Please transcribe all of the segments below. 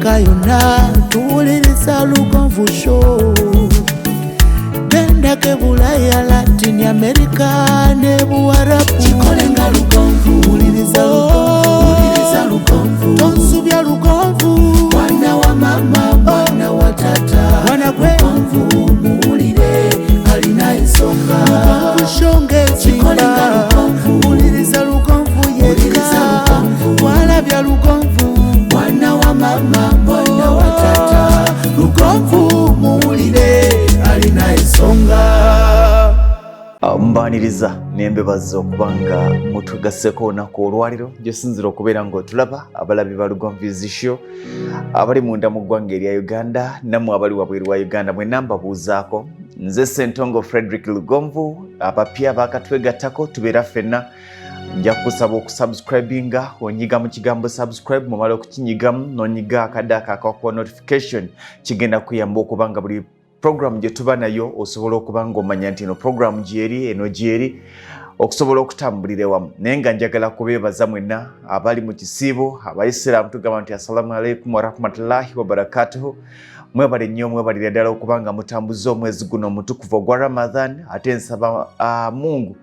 Afrika yonna tuwuliriza Lugonvu Show. Genda ke Bulaya, Latin America ne Buwarabu. Chikolenga Lugonvu, wuliriza Lugonvu. Tonsubya Lugonvu, mwana wa mama, mwana wa tata. Mwana gwe Lugonvu, muwulire alina ensonga. Lugonvu shonge chikolenga Lugonvu, wuliriza Lugonvu yeka. Walabya Lugonvu, mwana wa mama, mwana wa tata. Lugonvu, muwulire alina ensonga. Mbaniriza nembebaza okubanga mutugaseko olunaku olwaliro gyesinzira okubeera ng'otulaba abalabi ba Lugonvu Show abali munda mu ggwanga erya Uganda nammwe abali wabweru wa Uganda mwenna mbabuuzaako. Nze Ssentongo Frederick Lugonvu, abapya baakatwegattako tubeera ffenna. Nja kusaba okusubscribinga, onyiga mu kigambo subscribe, mumala okukinyigamu n'onyiga akadaka akakuwa notification, kigenda kuyamba okubanga buli program gye tuba nayo osobola okuba ng'omanya nti eno program gyeri eno gyeri okusobola okutambulira wamu. Naye nga njagala kubeebaza mwenna abali mu kisiibo, Abaisiraamu tugamba nti assalamu alaikum wa rahmatullahi wa barakatuhu. Mwebale nnyo, mwebalira ddala okubanga mutambuza omwezi guno omutukuvu ogwa Ramadan. Ate nsaba Mungu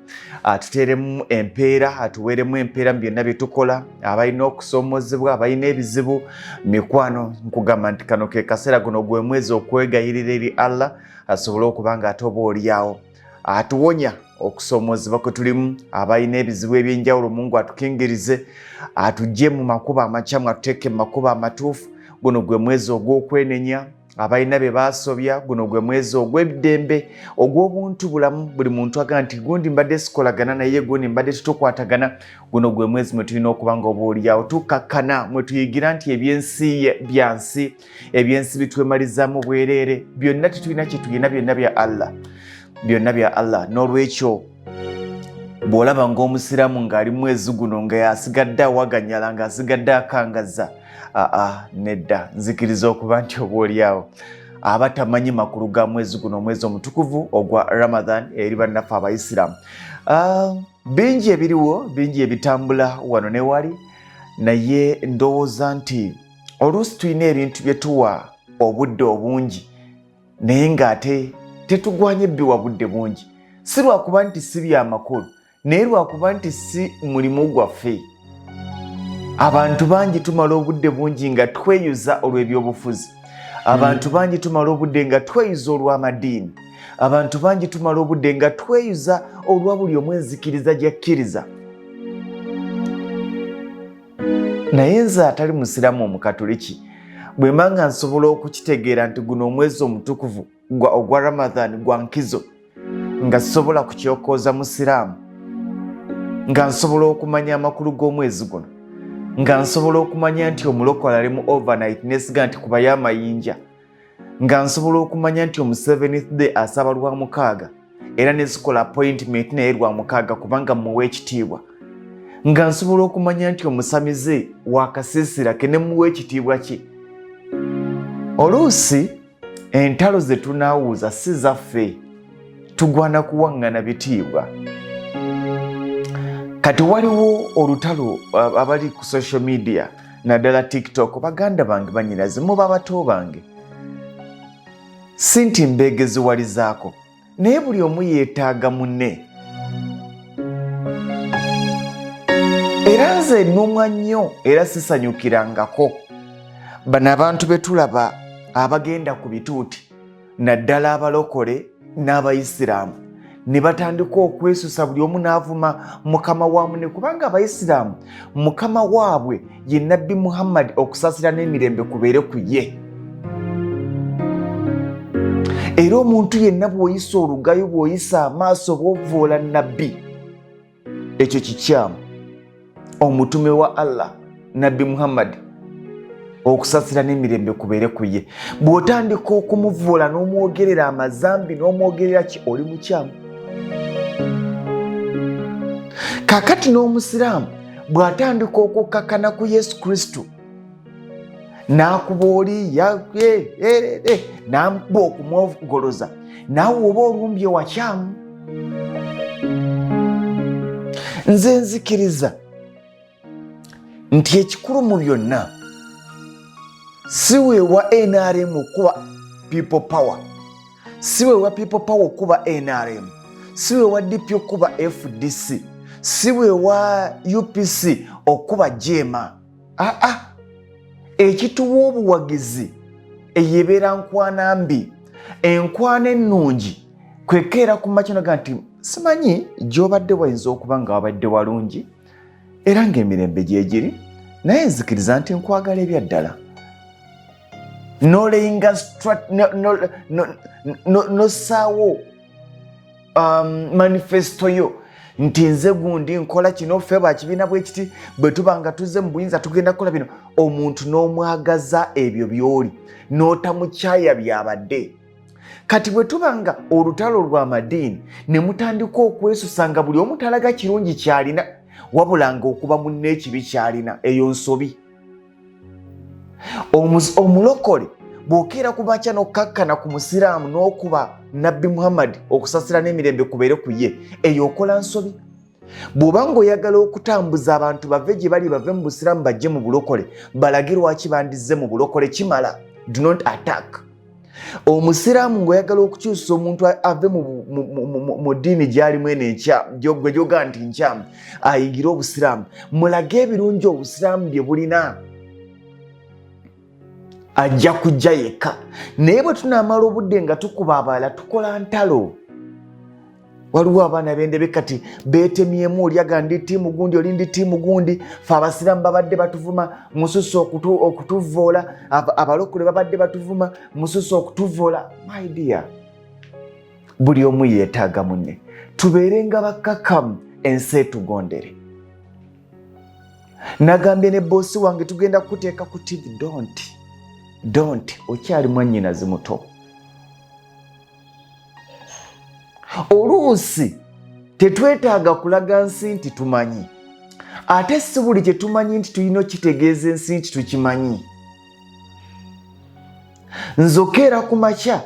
atuteeremu empeera, atuweeremu empeera mu byonna bye tukola. Abalina okusoomozebwa, abalina ebizibu, mikwano nkugamba nti kano ke kaseera guno gwe mwezi okwegayirira eri Allah asobole okubanga ate oba olyawo atuwonya okusoomozebwa kwe tulimu. Abalina ebizibu ebyenjawulo Mungu atukingirize, atugye mu makubo amakyamu, atuteeke mu makubo amatuufu. Guno gwe mwezi ogw'okwenenya, abalina be baasobya. Guno gwe mwezi ogw'eddembe, ogw'obuntu bulamu. Buli muntu agamba nti gundi mbadde sikolagana naye, gundi mbadde tutukwatagana. Guno gwe mwezi mwe tulina okuba nga oba olyawo tukakkana, mwe tuyigira nti ebyensi byansi, ebyensi bitwemalizaamu bwereere. Byonna tetulina kye tulina, byonna bya Allah, byonna bya Allah. N'olwekyo bw'olaba ng'omusiraamu ng'ali mu mwezi guno nga yasigadde awaganyala, ng'asigadde akangaza, nedda, nzikiriza okuba nti oba olyawo abatamanyi makulu ga mwezi guno, omwezi omutukuvu ogwa Ramadan eri bannaffe Abaisiraamu. Bingi ebiriwo, bingi ebitambula wano ne wali, naye ndowooza nti oluusi tulina ebintu bye tuwa obudde obungi naye ng'ate tetugwanye bbiwa budde bungi. Si lwakuba nti si byamakulu, naye lwakuba nti si mulimu gwaffe. Abantu bangi tumala obudde bungi nga tweyuza olw'ebyobufuzi. Abantu bangi tumala obudde nga tweyuza olw'amadiini. Abantu bangi tumala obudde nga tweyuza olwa buli omu enzikiriza gy'akkiriza. Naye nze atali musiraamu omukatoliki bwe mba nga nsobola okukitegeera nti guno omwezi omutukuvu ogwa Ramadan gwa nkizo, nga sobola kukyokooza musiraamu, nga nsobola okumanya amakulu g'omwezi guno, nga nsobola okumanya nti omulokole ali mu overnight nesiga nti kubayo amayinja, nga nsobola okumanya nti omu 7th day asaba lwa mukaaga era nezikola appointment naye lwa mukaaga kubanga muwe ekitiibwa, nga nsobola okumanya nti omusamize wakasiisira ke ne muwe ekitiibwa kye. Oluusi entalo ze tunaawuuza si zaffe, tugwana kuwaŋŋana bitiibwa. Kati waliwo olutalo abali ku social media naddala TikTok, baganda bange banyinaze, muba bato bange, si nti mbeegeziwalizaako naye buli omu yeetaaga munne. Era nze nnumwa nnyo era sisanyukirangako bano abantu be tulaba abagenda ku bituuti naddala abalokole n'Abayisiraamu ne batandika okwesusa, buli omu n'avuma mukama waamune, kubanga Abayisiraamu mukama waabwe ye Nabbi Muhammad, okusasira n'emirembe kubeere ku ye. Era omuntu yenna bw'oyisa olugayo, bw'oyisa amaaso, bw'ovoola Nabbi, ekyo kikyamu. Omutume wa Allah Nabbi Muhammad, okusasira n'emirembe kubeere ku ye. Bw'otandika okumuvoola n'omwogerera amazambi n'omwogerera ki, oli mukyamu. Kakati n'omusiraamu bw'atandika okukakkana ku Yesu Kristo n'akuba oli n'amuba okumwogoloza, naawe oba olumbye wakyamu. Nze nzikiriza nti ekikulu mu byonna siwe wa NRM kuba people power, siwe wa people power kuba NRM, siwe wa DP kuba FDC, siwe wa UPC okuba jema. Ekituwa obuwagizi eyebera nkwana mbi, enkwana ennungi kwekera ku makino ganti simanyi gy'obadde wayinza okuba nga wabadde walungi era ng'emirembe gyegiri, naye nzikiriza nti nkwagala ebyaddala. Noleyinga nosaawo manifesto yo nti nze gundi nkola kino, ffe bakibiina bwe kiti, bwe tuba nga tuzze mu buyinza tugenda kukola bino. Omuntu n'omwagaza ebyo by'oli n'otamukyaya byabadde. Kati bwe tuba nga olutalo lw'amadiini ne mutandika okwesusa nga buli omu talaga kirungi kyalina wabula nga okuba munne ekibi kyalina, eyo nsobi. Omulokole bw'okeera ku makya n'okkakkana ku musiraamu n'okuba Nabbi Muhammad okusasira n'emirembe kubeere ku ye, eyo okola nsobi. Bw'oba ng'oyagala okutambuza abantu bave gye bali, bave mu busiraamu bajje mu bulokole, balage lwaki bandizze mu bulokole, kimala. Do not attack. Omusiraamu ng'oyagala okukyusa omuntu ave mu ddiini gy'alimu eno gwe gyoga nti nkyamu ayigire obusiraamu, mulage ebirungi obusiraamu bye bulina, ajja kujja yekka. Naye bwe tunaamala obudde nga tukuba abalala tukola ntalo. Waliwo abaana b'endebe kati beetemyemu, olyaga ndi ttiimu gundi oli ndi ttiimu gundi, fe abasiraamu babadde batuvuma mususa okutuvoola, abalokole babadde batuvuma mususa okutuvoola. My dear, buli omu yeetaaga munne, tubeere nga bakkakkamu, ensi etugondere. Nagambye ne boosi wange tugenda kuteeka ku TV. Don't, okyali mwannyinazi muto. Oluusi tetwetaaga kulaga nsi nti tumanyi, ate si buli kye tumanyi nti tulina okitegeeza ensi nti tukimanyi. Nzokeera ku makya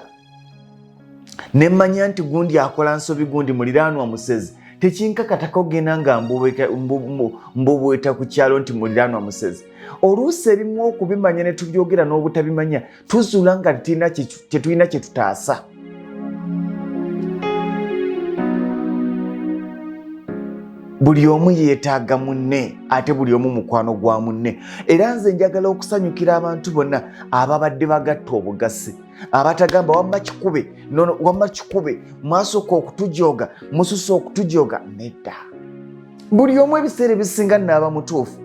ne mmanya nti gundi akola nsobi, gundi muliraanwa musezi, tekinkakatako ogenda nga mbubuweta ku kyalo nti muliraanwa musezi. Oluusi ebimu okubimanya ne tubyogera n'obutabimanya tuzuula nga tetulina kye tutaasa. Buli omu yeetaaga munne, ate buli omu mukwano gwa munne. Era nze njagala okusanyukira abantu bonna ababadde bagatta obugasi, abatagamba wamma kikube, mwasooka okutujooga, mususa okutujooga. Nedda, buli omu ebiseera ebisinga nnaaba mutuufu.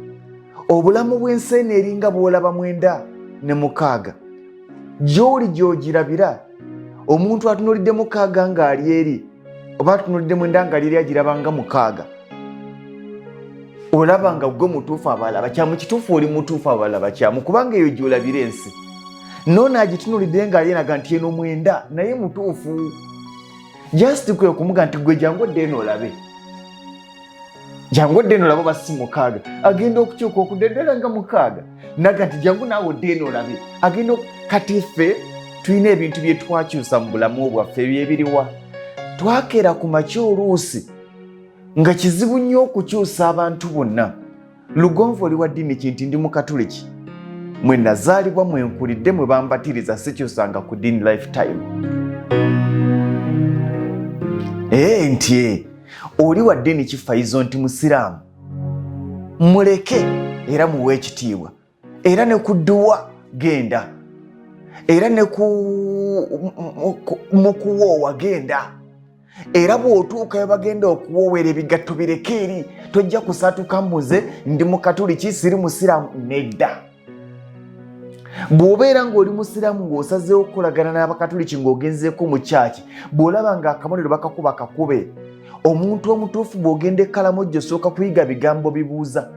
Obulamu bw'ensi eno eringa bw'olaba 9 gy'oli gy'ogirabira. Omuntu atunulidde 6 ng'ali eri, oba atunulidde 9 ng'ali eri agirabanga 6. Olaba nga gwe mutuufu, abalala bakyamu. Kituufu oli mutuufu, abalala bakyamu, kubanga eyo gy'olabira ensi. Nono agitunulidde ng'ali enaga nti eno 9 naye mutuufu. Just kwe kumuga nti gwe jangu odde eno olabe, jangu odde eno olabe, basi 6 agenda okukyuka okuddedera nga 6 naga nti jangu naawe odde eno olabe, agenda. Kati ffe tulina ebintu bye twakyusa mu bulamu bwaffe ebyebiriwa. Twakeera ku makya oluusi nga kizibu nnyo okukyusa abantu bonna. Lugonvu oli wa ddiini kinti ndi Mukatuliki, mwe nazaalibwa, mwe nkulidde, mwe bambatiriza, sikyusanga ku ddiini lifetime. Nti oli wa ddiini kifayizo nti musiraamu, muleke era muwe ekitiibwa, era ne ku dduwa genda, era ne mu kuwoowa genda. Era bw'otuukayo bagenda okuwoowera ebigatto bireke eri, tojja kusatuka mbuze ndi Mukatuliki siri musiraamu. Nedda. Bw'obeera ng'oli musiraamu ng'osazeewo okukolagana n'Abakatuliki ng'ogenzeeko mu kyaki, bw'olaba nga akabonero bakakuba kakube, omuntu omutuufu bw'ogenda ekkalamojjo osooka kuyiga bigambo bibuuza,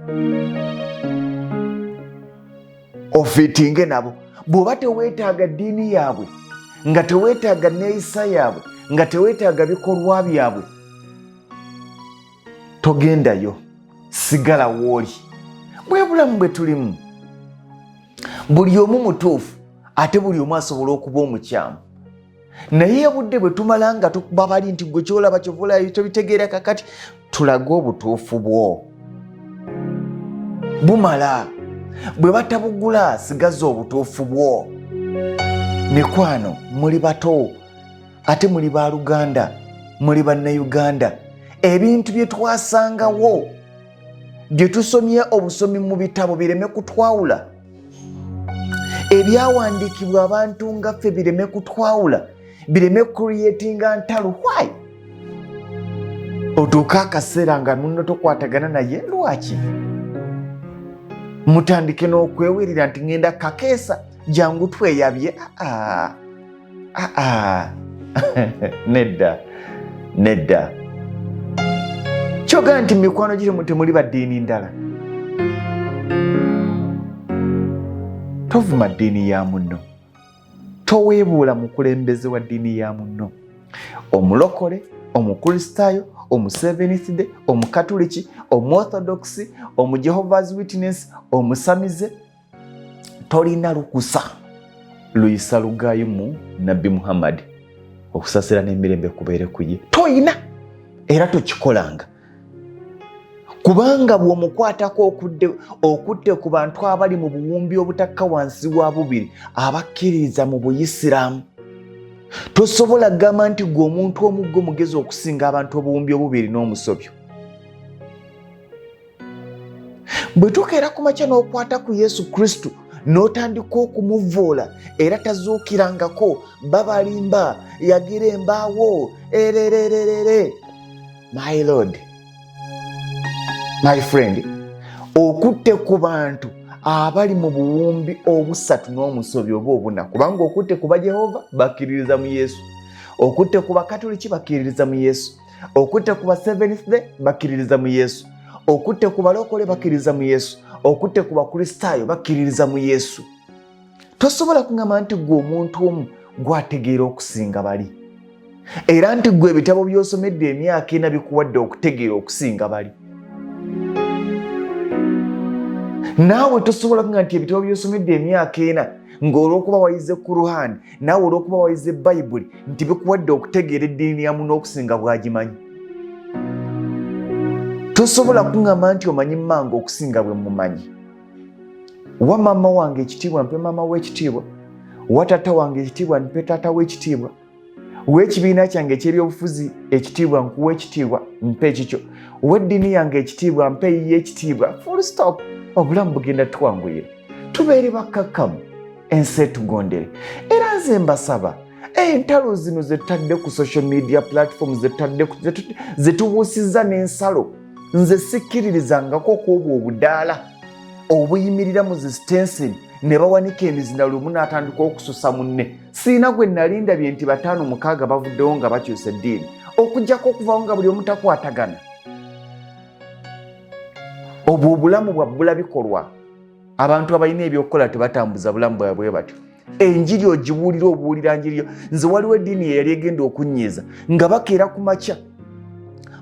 ofiitinge nabo. Bw'oba teweetaaga ddiini yaabwe, nga teweetaaga neeyisa yaabwe, nga teweetaaga bikolwa byabwe, togendayo, sigala w'oli. Bwe bulamu bwe tulimu, buli omu mutuufu, ate buli omu asobola okuba omukyamu. Naye obudde bwe tumala nga tukuba bali nti gwe kyolaba kyovulayo tobitegeera, kakati tulage obutuufu bwo. Bumala bwe batabugula sigaza obutuufu bwo. Mikwano, muli bato ate muli ba Luganda, muli bannayuganda. Ebintu bye twasangawo bye tusomye obusomi mu bitabo bireme kutwawula. Ebyawandiikibwa abantu nga ffe bireme kutwawula, bireme creatinga ntalo. Why? Otuuka akaseera nga munno tokwatagana naye lwaki? Mutandike n'okwewerera nti ngenda kakeesa jangu tweyabye. Nedda. Kyogera nti mikwano giri temuli ba ddiini ndala. Tovuma ddiini ya munno. Toweebuula mukulembeze wa ddiini ya munno. Omulokole, omukristaayo, omu-Seventh Day, omukatuliki, omu-Orthodox, omu-Jehovah's Witness, omusamize, tolina lukusa luyisa lugaayo mu Nabbi Muhammad okusasira n'emirembe kubeere ku ye. Toyina era tokikolanga. Kubanga bw'omukwatako okutte ku bantu abali mu buwumbi obutakka wansi wa bubiri abakkiriza mu Buyisiraamu. Tosobola kugamba nti gwe omuntu omuggo mugezi okusinga abantu obuwumbi obubiri n'omusobyo. Bwe tukeera ku makya n'okwata ku Yesu Kristo n'otandika okumuvoola era tazuukirangako, babalimba yagira embaawo ererererere. My Lord, my friend, okutte ku bantu abali mu buwumbi obusatu n'omusobyo oba obuna, kubanga okutte ku Jehova bakkiririza mu Yesu, okutte ku bakatoliki bakkiririza mu Yesu, okutte ku Seventh Day bakkiririza mu Yesu, okutte ku balokole bakkiririza mu Yesu, okutte ku bakristaayo bakkiririza mu Yesu. Tosobola kungamba nti gwe omuntu omu gwategeera okusinga bali, era nti gwe ebitabo by'osomedde emyaka 4 bikuwadde okutegeera okusinga bali. Naawe tosobola kungamba nti ebitabo by'osomedde emyaka 4 ng'olwokuba wayize Kuruhani, naawe olwokuba wayize Bayibuli nti bikuwadde okutegeera eddiini ya muno okusinga bw'agimanyi. Tosobola kungamba nti omanyi mmange okusinga bwe mumanyi. Wa mama wange ekitiibwa mpe mama w'ekitiibwa, wa taata wange ekitiibwa mpe taata w'ekitiibwa, w'ekibiina kyange eky'ebyobufuzi ekitiibwa nkuwa ekitiibwa mpe ekikyo, w'eddiini yange ekitiibwa mpe ye ekitiibwa. Full stop. Obulamu bugenda tuwanguyira, tubeere bakkakkamu, ensi etugondere. Era nze mbasaba entalo zino zetadde ku social media platforms zetubuusizza n'ensalo, nze sikkiririzangako kw'obwo obudaala obuyimirira mu zisitenseni ne bawanika emizina lumu n'atandika okususa munne. Siina gwe nalindabye nti 5-6 bavuddewo nga bakyusa eddiini, okuggyako okuvawo nga buli omu takwatagana. Obwo obulamu bwa bbula bikolwa. Abantu abalina ebyokukola tebatambuza bulamu bwabwe batyo. Enjiri ogibuulira obuulira njiri. Nze waliwo eddiini eyali egenda okunnyiza nga bakeera ku makya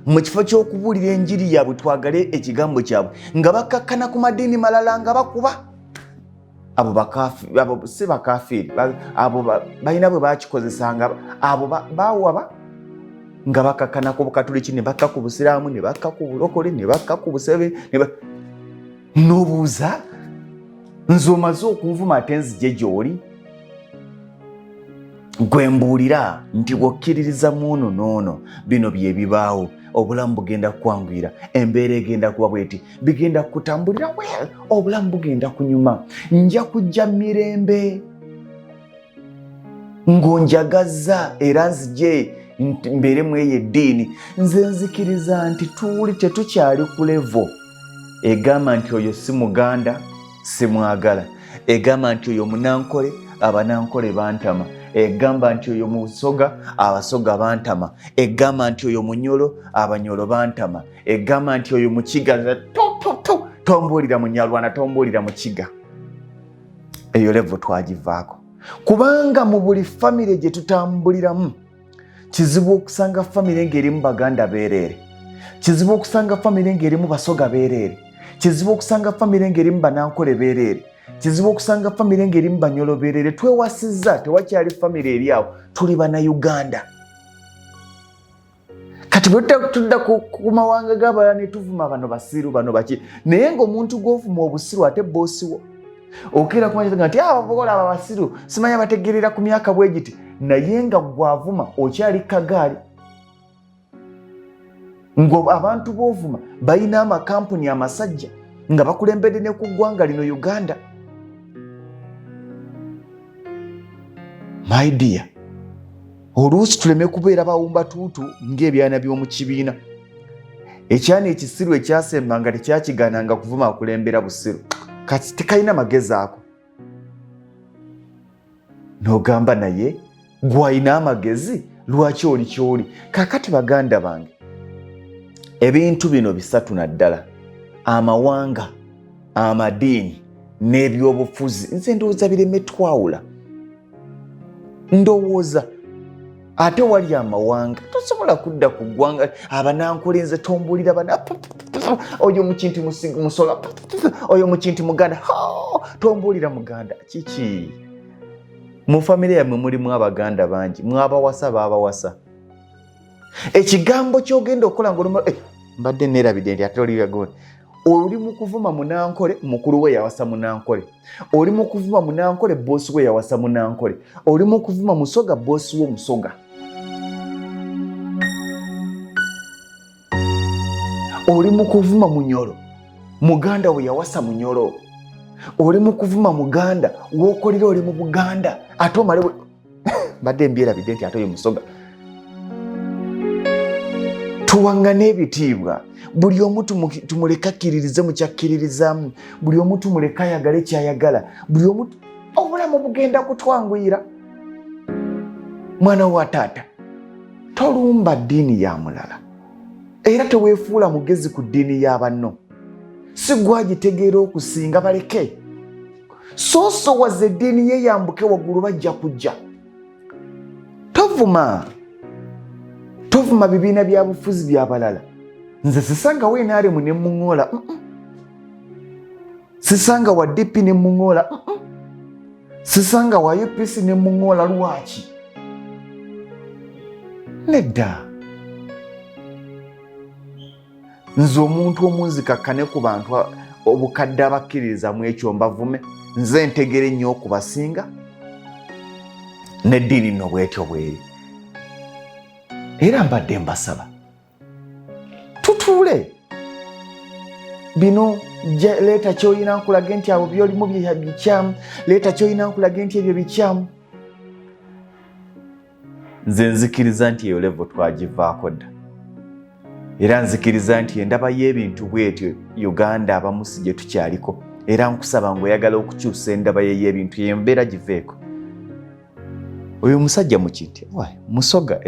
mu kifo ky'okubuulira enjiri yaabwe twagale ekigambo kyabwe nga bakkakkana ku maddiini malala nga bakuba. Abo si bakafiiri, abo balina bwe bakikozesanga, abo baawaba nga bakkakkana ku Bukatuliki, ne bakka ku Busiraamu, ne bakka ku Bulokole, ne bakka ku Busebe, n'obuuza nze omaze okunvuma ate nzije gy'oli. Gwe mbuulira nti bw'okkiririza muno n'ono bino bye bibaawo, obulamu bugenda kwangwira, embeera egenda kuba bweti, bigenda kutambulira well, obulamu bugenda kunyuma. Nja kujja mirembe ng'onjagazza era nzije mbeere mu eyo eddiini. Nze nzikiriza nti tuli tetukyali ku levo egamba nti oyo si muganda simwagala, egamba nti oyo munankole abanankole bantama, egamba nti oyo musoga abasoga bantama, egamba nti oyo munyolo abanyolo bantama, egamba nti oyo mukiga tombuulira munyalwana tombuulira mukiga. Eyo levo twagivaako, kubanga mu buli famire gye tutambuliramu kizibu okusanga famire ng'erimu baganda beereere, kizibu okusanga famire ng'erimu basoga beereere, kizibu okusanga famire ng'erimu banankole beereere, kizibu okusanga famire ng'erimu banyolo beereere. Twewasizza tewakyali famire eri awo, tuli Bannayuganda. kati bwe tudda ku mawanga g'abalala ne tuvuma bano basiru bano baki naye ng'omuntu gw'ovuma obusiru ate boosi wo okera kumanya nti abavugola aba basiru simanya bategerera ku myaka bwe giti naye nga gwavuma okyali kagaali abantu b'ovuma balina amakampuni amasajja nga bakulembedde ne ku ggwanga lino Uganda. My dear, oluusi tuleme kubeera bawumbatuutu ng'ebyana by'omu kibiina. Ekyana ekisiru ekyasembanga tekyakigaananga kuvuma akulembera busiru kati tekalina magezi ako n'ogamba naye gw'alina amagezi lwaki oli ky'oli. Kaakati baganda bange, ebintu bino bisatu naddala: amawanga, amadiini n'ebyobufuzi. Nze ndowooza bireme twawula. Ndowooza ate wali amawanga tosobola kudda ku ggwanga abanankulinze tombulira bana oyo mukinti musola oyo mukinti muganda tombulira muganda kiki. Mu famire yammwe mulimu abaganda bangi, mwabawasa babawasa. Ekigambo kyogenda okukola ng'oluma mbadde neerabidde nti ate oli yagone oli mu kuvuma munankole mukulu we yawasa munankole, oli mu kuvuma munankole boosi we yawasa munankole, oli mu kuvuma musoga boosi we musoga, oli mu kuvuma munyolo muganda we yawasa munyolo, oli mu kuvuma muganda w'okolera oli mu Buganda ate omale mbadde mbyerabidde nti ate oyo musoga. Tuwangane ebitiibwa, buli omu tumuleka akkiririze mu kyakkiririzaamu, buli omu tumuleka ayagale kyayagala, buli omu obulamu bugenda kutwanguyira. Mwana wa taata, tolumba ddiini ya mulala era teweefuula mugezi ku ddiini ya banno. Si gwagitegeera okusinga baleke, soosowaza eddiini ye yambuke waggulu bajja kujja. Tovuma bibiina bya bufuzi by'abalala. Nze sisanga WNRM ne muŋŋoola, sisanga wa DP ne muŋŋoola, sisanga wa UPC ne muŋŋoola. Lwaki? Nedda. Nze omuntu omunzikakkane ku bantu obukadde abakkiririza mu ekyo mbavume. Nze ntegere nnyo okubasinga n'eddiini nno bwetyo bweri. Era mbadde mbasaba tutuule bino leeta ky'olina nkulage nti abo by'olimu bikyamu, leeta ky'olina nkulage nti ebyo bikyamu. Nze nzikiriza nti eyo level twagivaako dda, era nzikiriza nti endaba y'ebintu bwetyo Uganda abamu si gye tukyaliko, era nkusaba ng'oyagala okukyusa endaba ye y'ebintu yembeera giveeko. Oyo musajja mukinti musoga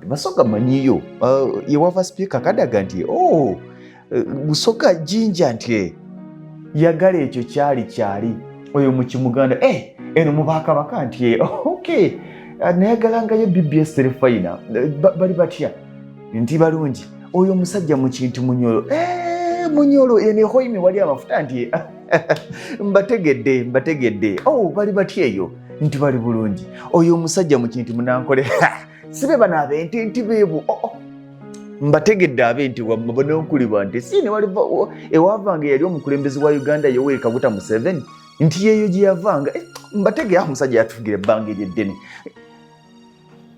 masoga manyiyo yewava sipiika kadaga nti musoga jinja nti yagala ekyo kyali oyo mukimuganda eno mubakabaka nti nayagalangayo BBS terefayina bali batya nti balungi. Oyo musajja mukinti munyolo enehoime wali amafuta nti mbategedde bali batya eyo nti bali bulungi. Oyo omusajja mu kintu munankole sibe bano ab'enti beebu mbategedde ab'enti banonkuli nti sine ewavange yali omukulembezi wa Uganda Yoweri Kaguta Museveni nti yeeyo gye yavanga mbategeye omusajja yatufugire ebbanga eryeddene.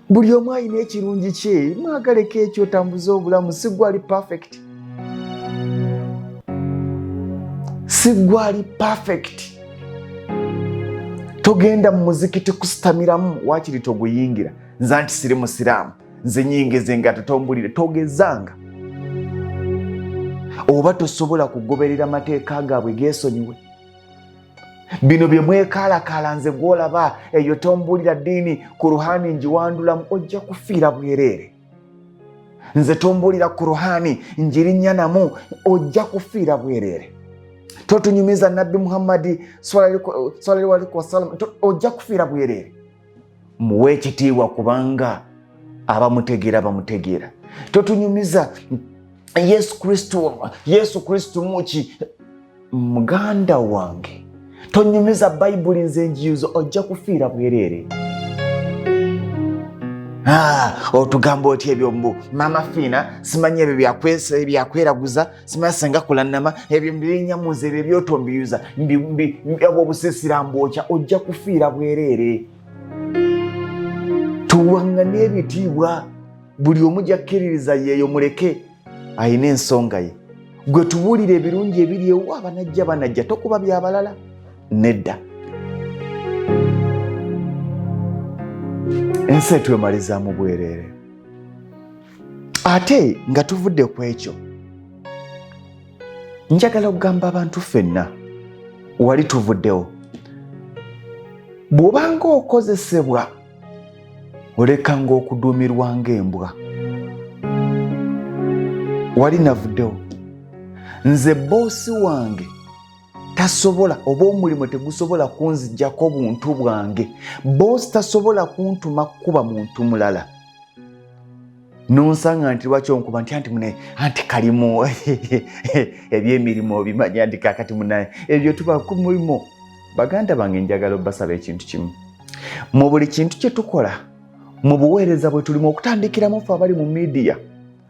Buli omu alina ekirungi kye, mwagaleko ekyo otambuza obulamu. Si gwali perfect. Togenda mu muzikiti kusitamiramu waakiri toguyingira. Nze anti siri musiraamu, nze nyingeze nga totombulire. Togezanga oba tosobola kugoberera mateeka gaabwe geesonyiwe. Bino bye mwekaalakaala nze gw'olaba eyo tombulira ddiini ku ruhani njiwandulamu, ojja kufiira bwereere. Nze tombulira ku ruhani njirinnya namu, ojja kufiira bwereere. Totunyumiza Nabbi Muhammadi sallallahu alaihi wasallam, ojja kufiira bwereere. Muwe ekitiibwa kubanga abamutegeera. Totunyumiza Yesu Kristo muki muganda wange. Tonyumiza Bayibuli nze njiyuzo, ojja kufiira bwereere. otugamba oti ebyo mbu mama Fiina simanyi ebyo byakweraguza simanyi senga kulannama ebyo mbinyamuza ebyo byotombiyuza obusisira mbwokya ojja kufiira bwereere. Tuwangane ebitiibwa buli omu jakkiririza yeeyo muleke ayina ensonga ye. Gwe tubuulire ebirungi ebiri ewo banajja tokuba byabalala nedda. Ensi etwemalizaamu bwereere. Ate nga tuvudde ku ekyo njagala okugamba abantu ffenna wali tuvuddewo bw'obanga okozesebwa olekanga okuduumirwa ng'embwa. Wali navuddewo nze boosi wange tasobola oba omulimu tegusobola kunzijjako buntu bwange. Boosi tasobola kuntuma kuba muntu mulala nonsanga nti lwaki onkuba nti munaye anti kalimu ebyemirimu obimanya nti kakati munaye ebyo tuba ku mulimu. Baganda bange njagala obbasaba ekintu kimu. Mu buli kintu kye tukola mu buweereza bwe tulimu okutandikiramu ffe abali mu media.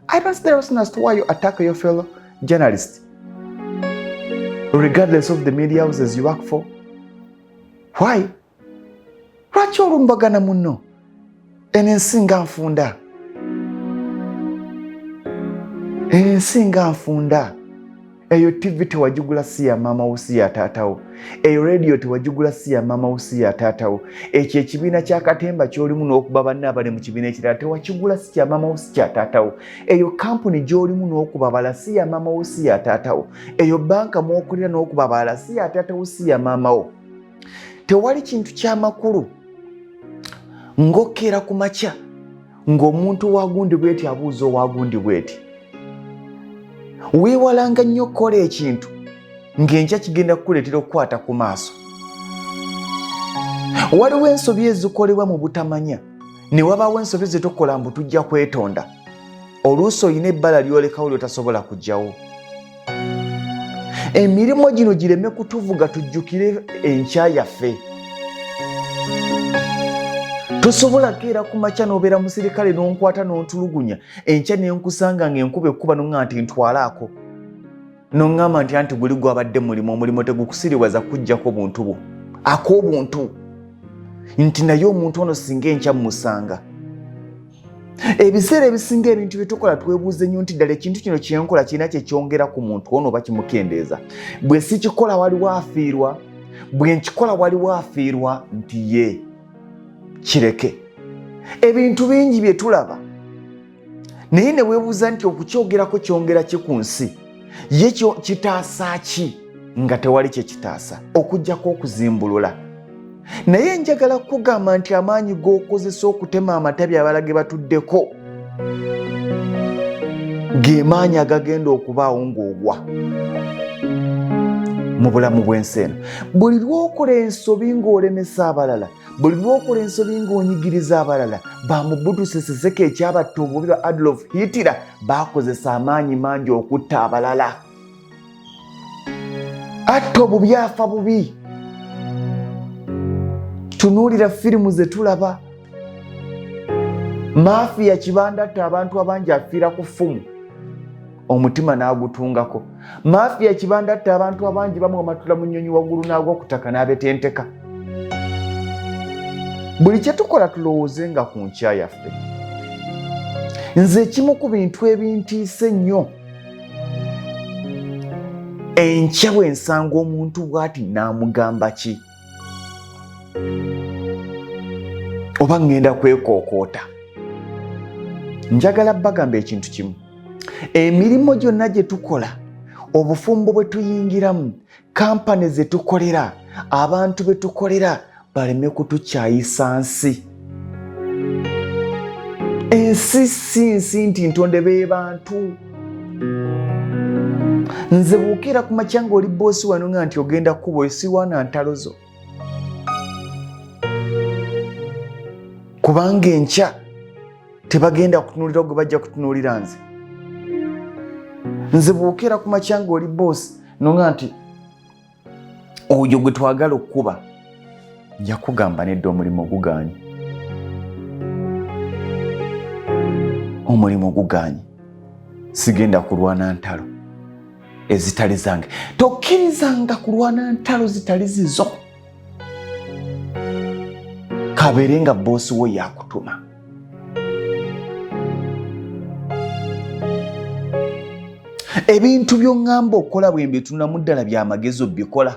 I don't see the reason as to why you attack your fellow journalist regardless of the media houses you work for. Why? Lwaki olumbagana muno? Ensi nga nfunda. Ensi nga nfunda. Eyo TV tewagigula si ya mama wo si ya taatawo. Eyo radio tewagigula si ya mama wo si ya taatawo. Ekyo ekibiina ky'akatemba ky'olimu n'okuba banne abali mu kibiina ekirala tewakigula si kya mama wo si kya taatawo. Eyo kampuni gy'olimu n'okuba bala si ya mama wo si ya taatawo. Eyo banka mw'okulira n'okuba bala si ya taatawo si ya mama wo. Tewali kintu ky'amakulu ng'okkeera ku makya ng'omuntu waagundi bw'eti abuuza owaagundi bw'eti. Weewalanga nnyo okukola ekintu ng'enkya kigenda kukuleetera okukwata ku maaso. Waliwo ensobi ezikolebwa mu butamanya ne wabaawo ensobi ze tukola mbu tujja kwetonda. Oluusi olina ebbala ly'olekawo lyotasobola kugyawo. Emirimu gino gireme kutuvuga tujjukire enkya yaffe. Tosobola keera ku makya n'obeera musirikale n'onkwata n'ontulugunya enkya n'enkusanga ng'enkuba ekkuba n'oŋŋamba nti ntwalaako n'oŋŋamba nti anti guli gwabadde mulimu omulimo tegukusiriwaza kuggyako buntu bwo ak'obuntu nti naye omuntu ono singa enkya mmusanga. Ebiseera ebisinga ebintu bye tukola twebuuze nnyo nti ddala ekintu kino kye nkola kirina kye kyongera ku muntu ono oba kimukendeeza. Bwe sikikola waliwo afiirwa, bwe nkikola waliwo afiirwa nti ye kireke. Ebintu bingi bye tulaba naye ne weebuuza nti okukyogerako kyongera ki ku nsi ye kitaasa ki nga tewali kye kitaasa okuggyako okuzimbulula. Naye njagala kugamba nti amaanyi g'okozesa okutema amatabi abalala ge batuddeko ge maanyi agagenda okubaawo ng'ogwa mu bulamu bw'ensi eno. Buli lw'okola ensobi ng'olemesa abalala, buli lw'okola ensobi ng'onyigiriza abalala, bamubutusi Seseke ekyabatta obubi ba Adolf Hitler baakozesa amaanyi mangi okutta abalala. Atta obubi afa bubi. Tunuulira firimu ze tulaba. Mafiya kibanda atta abantu abangi afiira ku ffumu omutima n'agutungako. Mafiya kibanda atta abantu abangi bamwe amatula mu nnyonyi waggulu n'agwa ku ttaka n'abetenteka. Buli kye tukola tulowooze nga ku nkya yaffe. Nze ekimu ku bintu ebintiisa ennyo enkya bwe nsanga omuntu bw'ati n'amugamba ki oba ngenda kwekookoota. Njagala bagamba ekintu kimu. Emirimu gyonna gye tukola, obufumbo bwe tuyingiramu, kampani ze tukolera, abantu be tukolera baleme kutukyayisa nsi. Ensi si nsi nti ntonde b'ebantu. Nze bw'okeera ku makya ng'oli boosi wano nga nti ogenda kuba osiwana ntalo zo. Kubanga enkya tebagenda kutunuulira gwe bajja kutunuulira nze. Nze bw'okeera ku makya ng'oli boosi nonga nti oyo gwe twagala okkuba, nja kugamba nedda omulimu oguganye. omulimu guganye, sigenda kulwana ntalo ezitali zange. Tokkirizanga kulwana ntalo zitali zizo. Kabeere nga boosi wo yakutuma. Ebintu by'oŋŋamba okola bwe mbitunamu ddala by'amagezi obikola.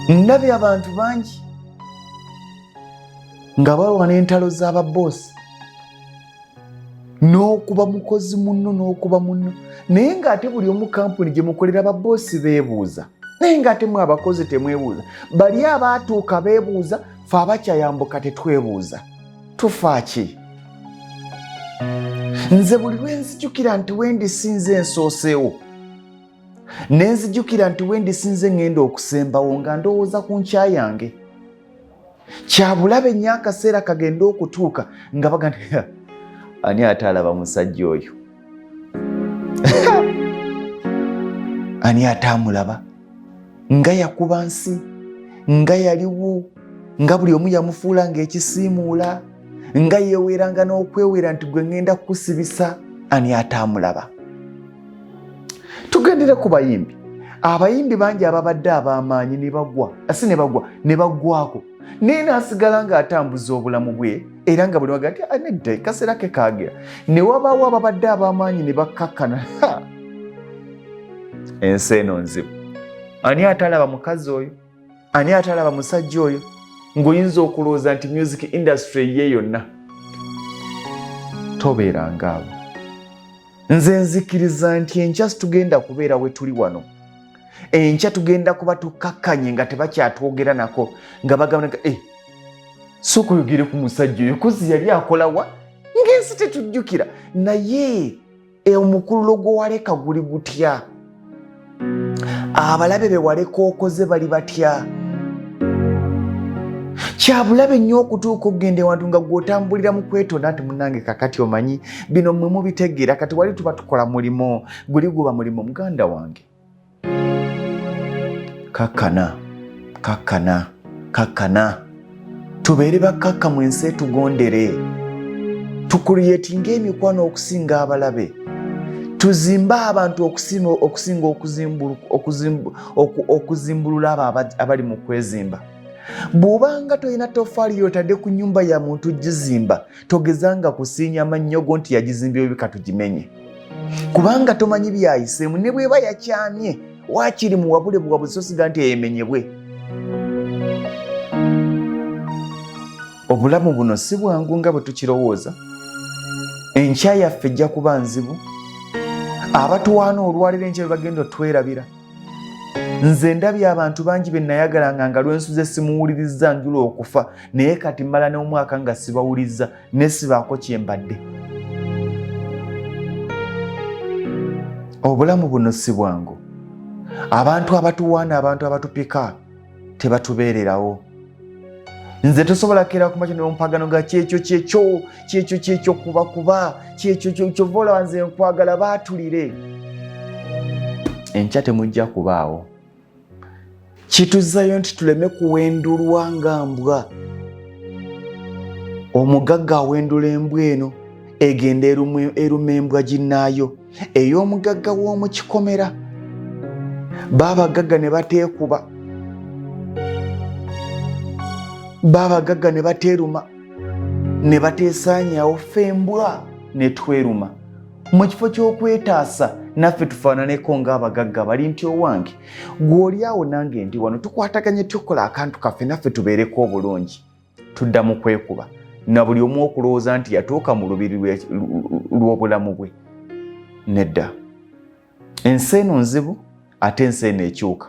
Ndabye abantu bangi nga balwana entalo z'ababoosi n'okuba mukozi munno n'okuba munno, naye ng'ate buli omu kampuni gye mukolera ababoosi beebuuza, naye ng'ate mwe abakozi temwebuuza. Bali abaatuuka beebuuza, fe abakyayambuka tetwebuuza. Tufa ki? Nze buli lwe nzijukira nti wendisinze ensooseewo, ne nzijukira nti wendisinze ngenda okusembawo nga ndowooza ku nkya yange. Kyabulabe nnyo akaseera kagenda okutuuka nga baga nti ani ate alaba musajja oyo? Ani ate amulaba? Nga yakuba nsi, nga yaliwo, nga buli omu yamufuula ng'ekisiimuula, nga yeeweeranga n'okwewera nti gwe ngenda kukusibisa. Ani ate amulaba? Tugendere ku bayimbi. Abayimbi bangi ababadde ab'amaanyi ne bagwa, ne baggwako, naye n'asigala ng'atambuza obulamu bwe, era nga buli waga nti nedda kaseera ke kaagera. Ne wabaawo ababadde ab'amaanyi ne bakkakkana. Ensi eno nzibu. Ani ate alaba mukazi oyo? Ani ate alaba musajja oyo? Ng'oyinza okulowooza nti music industry ye yonna. Tobeeranga abo. Nze nzikiriza nti enkya tugenda kubeera we tuli wano. Enkya tugenda kuba tukkakkanye nga tebakyatwogera nako, nga bagamba sooka oyogere ku musajja oyo kozi yali akola wa? Ng'ensi tetujjukira. Naye omukululo gwe waleka guli gutya? Abalabe be waleka okoze bali batya? Kyabulabe nnyo okutuuka okugenda ewantu nga gw'otambulira mu kwetonda nti munnange kakati omanyi bino mmwe mubitegeera, kati wali tuba tukola mulimo, guli guba mulimo. Muganda wange, kakkana tubeere bakkakka mu ensi etugondere, tukuliyetinga emikwano okusinga abalabe, tuzimbe abantu okusinga okuzimbulula abo abali mu kwezimba. Bw'obanga tolina toffaali yotadde ku nnyumba ya muntu gizimba, togezanga kusiinya mannyo go nti yagizimbye bika tugimenye, kubanga tomanyi byayiseemu. Ne bweba yakyamye waakiri muwabule buwabuzi sosiga nti eyemenyebwe. Obulamu buno si bwangu nga bwe tukirowooza. Enkya yaffe ejja kuba nzibu. Abatuwaana olwaliro enkya bwe bagenda otwerabira. Nze ndabye abantu bangi be nayagalanga nga lwensuze simuwulirizza njula okufa, naye kati mmala n'omwaka nga sibawulizza ne sibaako kye mbadde. Obulamu buno si bwangu. Abantu abatuwaana, abantu abatupika tebatubeererawo. Nze tosobola kera kumakya n'ompagano ga kyekyo kuba kyekyo vola nze nkwagala baatulire. Enkya temujja kubaawo. Kituzzayo nti tuleme kuwendulwa nga mbwa. Omugagga awendula embwa eno egenda eruma embwa ginnaayo. Ey'omugagga w'omu kikomera baabagagga ne bateekuba, baabagagga ne bateeruma, ne bateesaanyawo, ffe embwa ne tweruma. Mu kifo ky'okwetaasa naffe tufaananeko ng'abagagga bali nti owange gw'oli awo nange ndi wano, tukwataganye tukola akantu kaffe naffe tubeereko obulungi. Tuddamu kwekuba na buli omu okulowooza nti yatuuka mu lubiri lw'obulamu bwe. Nedda. Ensi eno nzibu ate ensi eno ekyuka.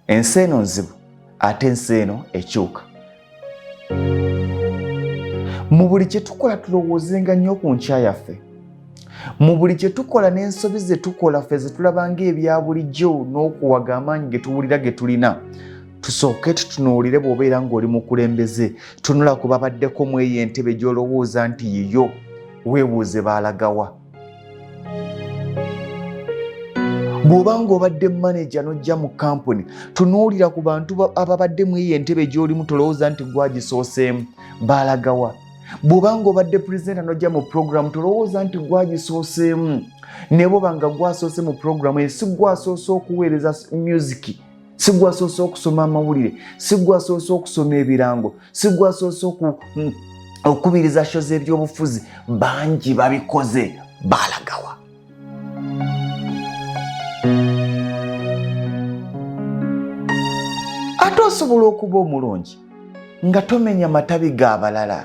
Ensi eno nzibu ate ensi eno ekyuka. Mu buli kye tukola tulowoozenga nnyo ku nkya yaffe. Mu buli kye tukola n'ensobi ze tukola ffe ze tulaba ng'ebya bulijjo n'okuwaga amaanyi ge tuwulira ge tulina, tusooke tutunuulire bw'obeera ng'oli mukulembeze. Tunula ku babaddeko mu eyo entebe gy'olowooza nti yiyo, weebuuze baalagawa. bw'obanga obadde manager n'ojja mu kampuni tunuulira ku bantu ababadde mu eyo entebe gy'olimu tolowooza nti gwagisooseemu baalagawa. Bw'obanga obadde pulezidenta n'ojja mu puroguramu tolowooza nti gwagisooseemu ne bwoba nga gwasoose mu puroguramu eyo si gwasoose okuweereza musiki, si gwasoose okusoma amawulire, si gwasoose okusoma ebirango, si gwasoose okubiriza sho z'ebyobufuzi. Bangi babikoze baalagawa. Ate osobola okuba omulungi nga tomenya matabi g'abalala.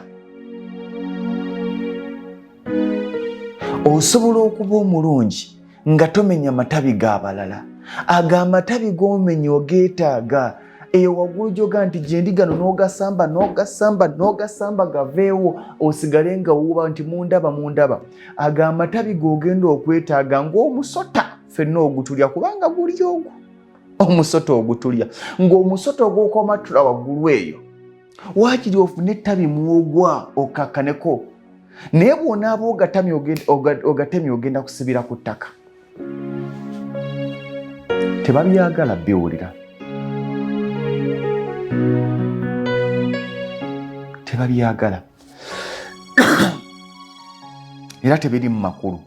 Osobola okuba omulungi nga tomenya matabi g'abalala. Ago amatabi g'omenya ogeetaaga. Eyo waggulu gyoga nti gyendi gano n'ogasamba gaveewo osigale nga wuuba nti mundaba. Ago amatabi g'ogenda okwetaaga ng'omusota ffenna ogutulya kubanga guli ogwo. Omusota ogutulya ng'omusota ogw'okomatula waggulu eyo waakiri ofune ettabi mwogwa okakkaneko. Naye bw'onaaba ogatemye ogenda kusibira ku ttaka. Tebabyagala biwulira. Tebabyagala. Era tebiri mu makulu.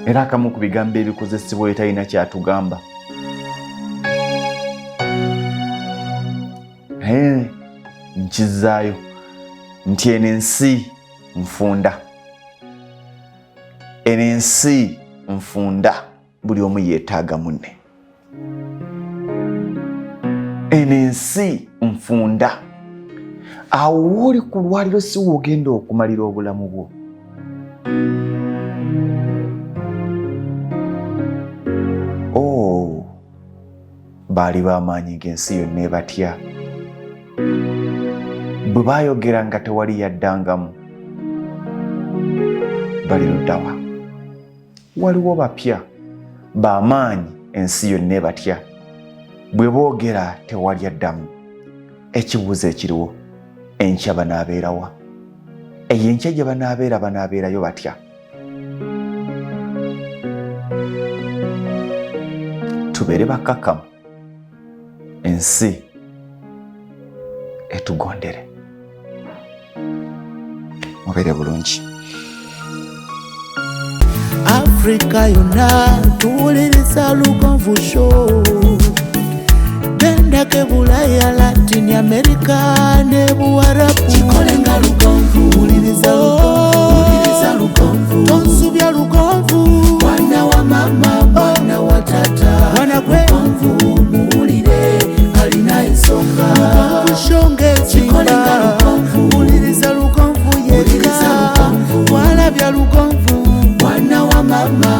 Era akamu ku bigambo ebikozesebwa etalina kyatugamba. Nkizaayo nti eno ensi nfunda. Eno ensi nfunda. Buli omu yeetaaga munne. Eno ensi nfunda. Awo wooli ku lwaliro si woogenda okumalira obulamu bwo. Baali b'amaanyi ng'ensi yonna ebatya. Bwe baayogera nga tewali yaddangamu. Bali luddawa. Waliwo bapya b'amaanyi ensi yonna ebatya. Bwe boogera tewali addamu. Ekibuuzo ekiriwo, enkya banaabeerawa? Eyo enkya gye banaabeerayo batya? Tubeere bakkakkamu. Ensi etugondere. Mubeere bulungi. Afrika yonna tuwuliriza Lugonvu Show. Genda ke Bulaya, Latin America ne Buwarabu. Kikole nga Lugonvu. Wuliriza Lugonvu. Tonsubya Lugonvu. Mwana wa mama, mwana wa tata. Mwana gwe Lugonvu muwulire alina ensonga. Lugonvu shongezi. Kikole nga Lugonvu. Wuliriza Lugonvu yekka. Walabya Lugonvu. Mwana wa mama.